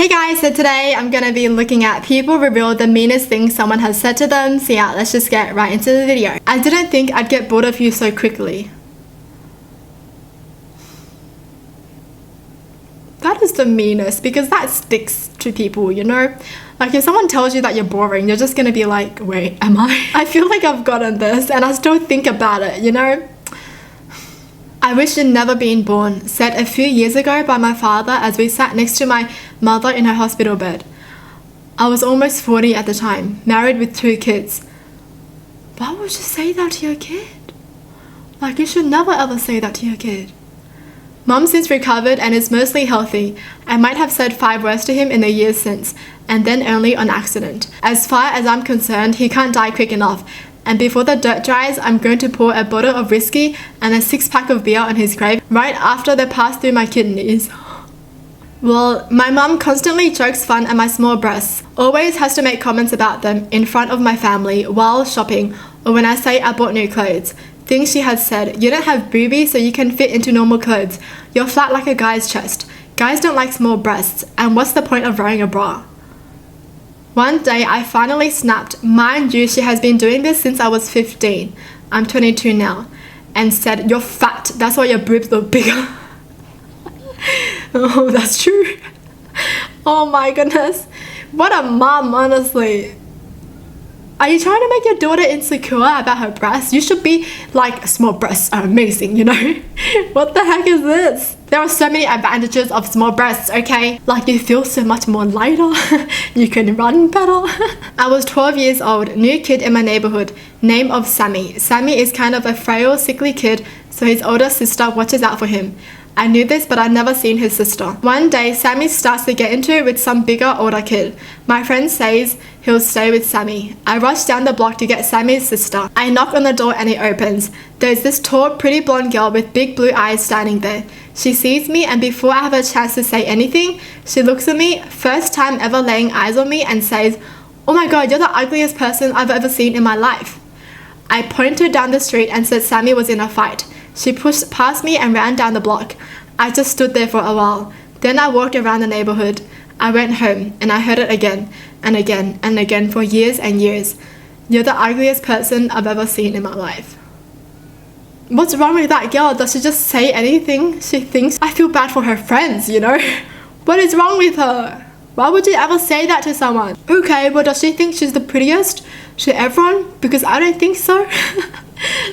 Hey guys, so today I'm gonna be looking at people reveal the meanest thing someone has said to them. So yeah, let's just get right into the video. I didn't think I'd get bored of you so quickly. That is the meanest, because that sticks to people, you know? Like if someone tells you that you're boring, you're just gonna be like, wait, am I? I feel like I've gotten this and I still think about it, you know? I wish you'd never been born, said a few years ago by my father as we sat next to my mother in her hospital bed. I was almost 40 at the time, married with 2 kids. Why would you say that to your kid? Like, you should never ever say that to your kid. Mum since recovered and is mostly healthy. I might have said 5 words to him in the years since, and then only on accident. As far as I'm concerned, he can't die quick enough. And before the dirt dries, I'm going to pour a bottle of whiskey and a 6-pack of beer on his grave right after they pass through my kidneys. Well, my mum constantly jokes fun at my small breasts, always has to make comments about them in front of my family while shopping or when I say I bought new clothes. Things she has said, you don't have boobies so you can fit into normal clothes. You're flat like a guy's chest. Guys don't like small breasts, and what's the point of wearing a bra? One day I finally snapped, mind you she has been doing this since I was 15, I'm 22 now, and said, you're fat, that's why your boobs look bigger. Oh, that's true. Oh my goodness. What a mom, honestly. Are you trying to make your daughter insecure about her breasts? You should be like, small breasts are amazing, you know? What the heck is this? There are so many advantages of small breasts, okay? Like you feel so much more lighter. You can run better. I was 12 years old, new kid in my neighborhood, name of Sammy. Sammy is kind of a frail, sickly kid, so his older sister watches out for him. I knew this, but I'd never seen his sister. One day, Sammy starts to get into it with some bigger, older kid. My friend says he'll stay with Sammy. I rush down the block to get Sammy's sister. I knock on the door and it opens. There's this tall, pretty blonde girl with big blue eyes standing there. She sees me, and before I have a chance to say anything, she looks at me, first time ever laying eyes on me, and says, oh my god, you're the ugliest person I've ever seen in my life. I pointed down the street and said Sammy was in a fight. She pushed past me and ran down the block. I just stood there for a while. Then I walked around the neighborhood. I went home and I heard it again and again and again for years and years. You're the ugliest person I've ever seen in my life. What's wrong with that girl? Does she just say anything she thinks? I feel bad for her friends, you know? What is wrong with her? Why would you ever say that to someone? Okay, well, does she think she's the prettiest to everyone? Because I don't think so.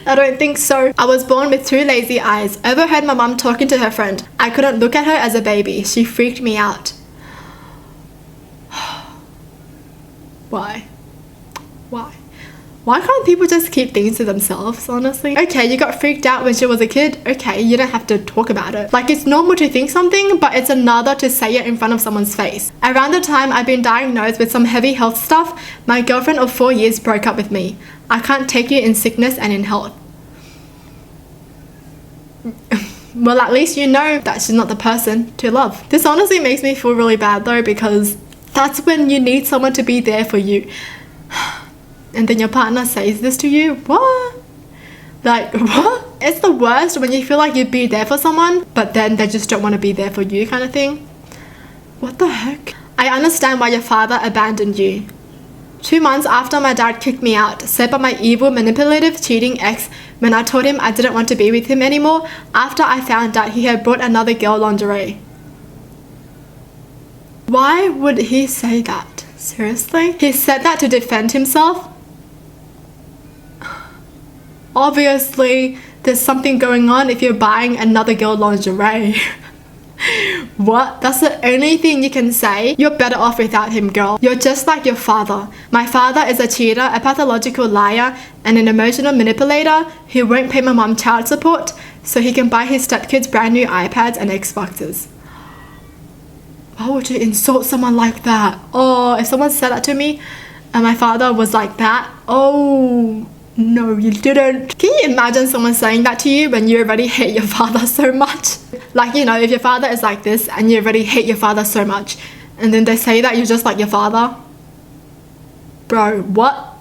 I don't think so. I was born with 2 lazy eyes. Overheard my mum talking to her friend. I couldn't look at her as a baby. She freaked me out. Why? Why? Why can't people just keep things to themselves, honestly? Okay, you got freaked out when she was a kid. Okay, you don't have to talk about it. Like, it's normal to think something, but it's another to say it in front of someone's face. Around the time I've been diagnosed with some heavy health stuff, my girlfriend of 4 years broke up with me. I can't take you in sickness and in health. Well, at least you know that she's not the person to love. This honestly makes me feel really bad though, because that's when you need someone to be there for you. And then your partner says this to you? What? Like, what? It's the worst when you feel like you'd be there for someone, but then they just don't want to be there for you kind of thing. What the heck? I understand why your father abandoned you. 2 months after my dad kicked me out, said by my evil, manipulative, cheating ex when I told him I didn't want to be with him anymore after I found out he had brought another girl lingerie. Why would he say that? Seriously? He said that to defend himself? Obviously, there's something going on if you're buying another girl lingerie. What? That's the only thing you can say? You're better off without him, girl. You're just like your father. My father is a cheater, a pathological liar, and an emotional manipulator who won't pay my mom child support so he can buy his stepkids brand new iPads and Xboxes. Why would you insult someone like that? Oh, if someone said that to me and my father was like that, oh... No, you didn't. Can you imagine someone saying that to you when you already hate your father so much? Like, you know, if your father is like this and you already hate your father so much, and then they say that you're just like your father. Bro, what?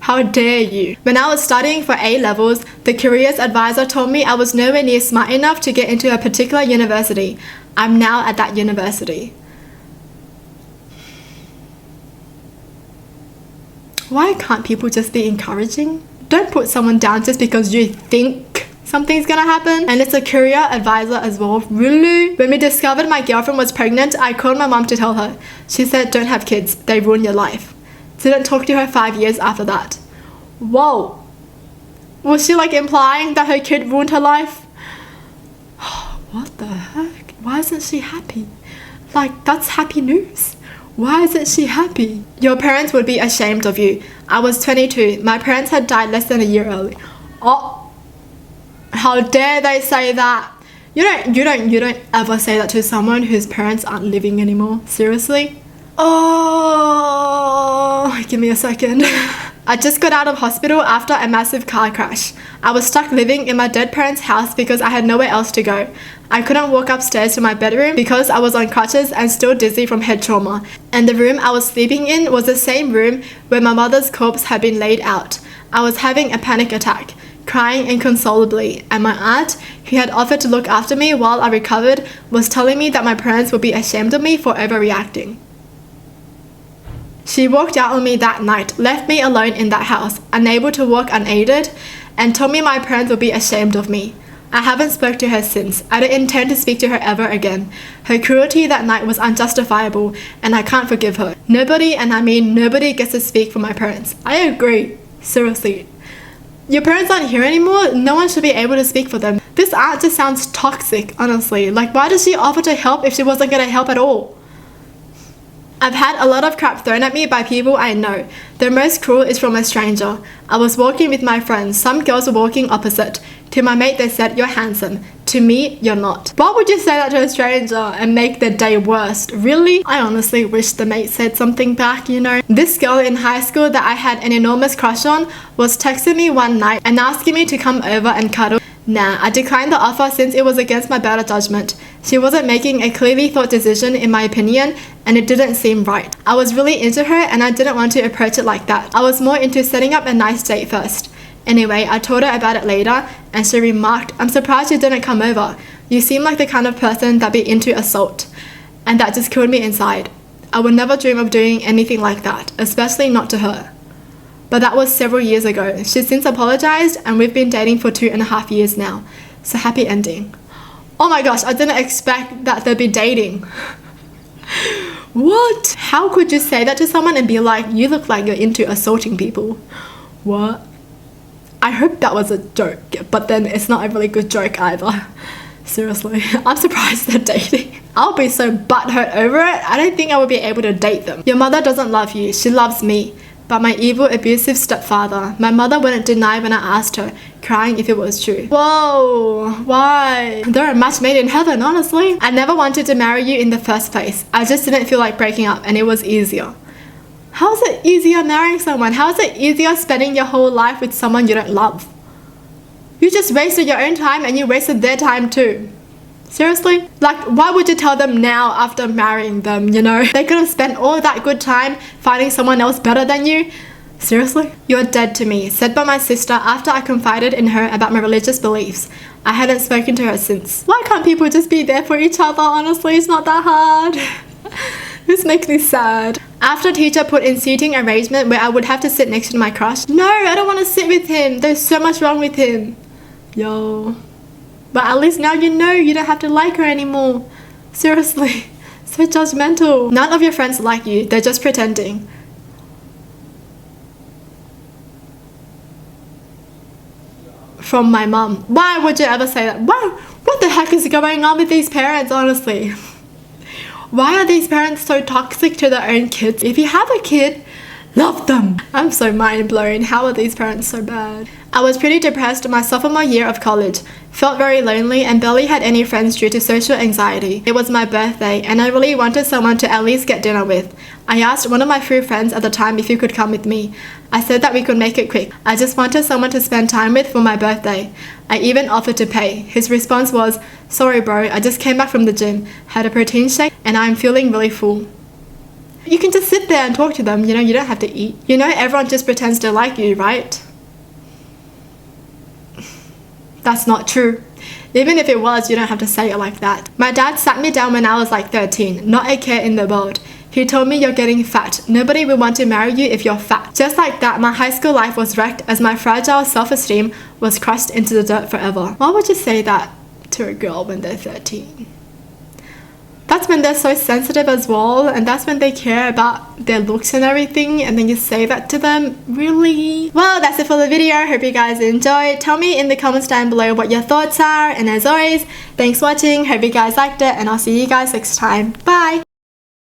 How dare you? When I was studying for A-levels, the careers advisor told me I was nowhere near smart enough to get into a particular university. I'm now at that university. Why can't people just be encouraging? Don't put someone down just because you think something's gonna happen. And it's a career advisor as well. Really? When we discovered my girlfriend was pregnant, I called my mom to tell her. She said, don't have kids, they ruin your life. Didn't talk to her 5 years after that. Whoa. Was she like implying that her kid ruined her life? What the heck? Why isn't she happy? Like, that's happy news. Why isn't she happy? Your parents would be ashamed of you. I was 22. My parents had died less than a year early. Oh, how dare they say that? You don't ever say that to someone whose parents aren't living anymore. Seriously? Oh, give me a second. I just got out of hospital after a massive car crash. I was stuck living in my dead parents' house because I had nowhere else to go. I couldn't walk upstairs to my bedroom because I was on crutches and still dizzy from head trauma. And the room I was sleeping in was the same room where my mother's corpse had been laid out. I was having a panic attack, crying inconsolably, and my aunt, who had offered to look after me while I recovered, was telling me that my parents would be ashamed of me for overreacting. She walked out on me that night, left me alone in that house, unable to walk unaided, and told me my parents would be ashamed of me. I haven't spoke to her since. I don't intend to speak to her ever again. Her cruelty that night was unjustifiable, and I can't forgive her. Nobody, and I mean nobody, gets to speak for my parents. I agree. Seriously. Your parents aren't here anymore, no one should be able to speak for them. This aunt just sounds toxic, honestly. Like, why does she offer to help if she wasn't gonna help at all? I've had a lot of crap thrown at me by people I know. The most cruel is from a stranger. I was walking with my friends. Some girls were walking opposite. To my mate they said, you're handsome. To me, you're not. Why would you say that to a stranger and make their day worse? Really? I honestly wish the mate said something back, you know. This girl in high school that I had an enormous crush on was texting me one night and asking me to come over and cuddle. Nah, I declined the offer since it was against my better judgment. She wasn't making a clearly thought decision in my opinion, and it didn't seem right. I was really into her and I didn't want to approach it like that. I was more into setting up a nice date first. Anyway, I told her about it later and she remarked, I'm surprised you didn't come over. You seem like the kind of person that'd be into assault. And that just killed me inside. I would never dream of doing anything like that, especially not to her. But that was several years ago. She's since apologized and we've been dating for 2.5 years now. So happy ending. Oh my gosh, I didn't expect that they'd be dating. What? How could you say that to someone and be like, you look like you're into assaulting people? What? I hope that was a joke, but then it's not a really good joke either. Seriously, I'm surprised they're dating. I'll be so butthurt over it, I don't think I would be able to date them. Your mother doesn't love you, she loves me. But my evil, abusive stepfather, my mother wouldn't deny when I asked her, crying if it was true. Whoa, why? They're a match made in heaven, honestly. I never wanted to marry you in the first place. I just didn't feel like breaking up and it was easier. How is it easier marrying someone? How is it easier spending your whole life with someone you don't love? You just wasted your own time and you wasted their time too. Seriously? Like, why would you tell them now after marrying them, you know? They could have spent all that good time finding someone else better than you. Seriously? You're dead to me, said by my sister after I confided in her about my religious beliefs. I hadn't spoken to her since. Why can't people just be there for each other? Honestly, it's not that hard. This makes me sad. After teacher put in seating arrangement where I would have to sit next to my crush. No, I don't want to sit with him. There's so much wrong with him. Yo. But at least now you know you don't have to like her anymore. Seriously. So judgmental. None of your friends like you. They're just pretending. From my mum. Why would you ever say that? Wow, what the heck is going on with these parents, honestly? Why are these parents so toxic to their own kids? If you have a kid, love them. I'm so mind blown. How are these parents so bad? I was pretty depressed my sophomore year of college. Felt very lonely and barely had any friends due to social anxiety. It was my birthday and I really wanted someone to at least get dinner with. I asked one of my few friends at the time if he could come with me. I said that we could make it quick. I just wanted someone to spend time with for my birthday. I even offered to pay. His response was, sorry bro, I just came back from the gym, had a protein shake and I'm feeling really full. You can just sit there and talk to them, you know, you don't have to eat. You know, everyone just pretends to like you, right? That's not true. Even if it was, you don't have to say it like that. My dad sat me down when I was like 13, not a care in the world. He told me you're getting fat. Nobody will want to marry you if you're fat. Just like that, my high school life was wrecked as my fragile self-esteem was crushed into the dirt forever. Why would you say that to a girl when they're 13? That's when they're so sensitive as well, and that's when they care about their looks and everything, and then you say that to them? Really? Well, that's it for the video. Hope you guys enjoyed. Tell me in the comments down below what your thoughts are, and as always, thanks for watching. Hope you guys liked it, and I'll see you guys next time. Bye!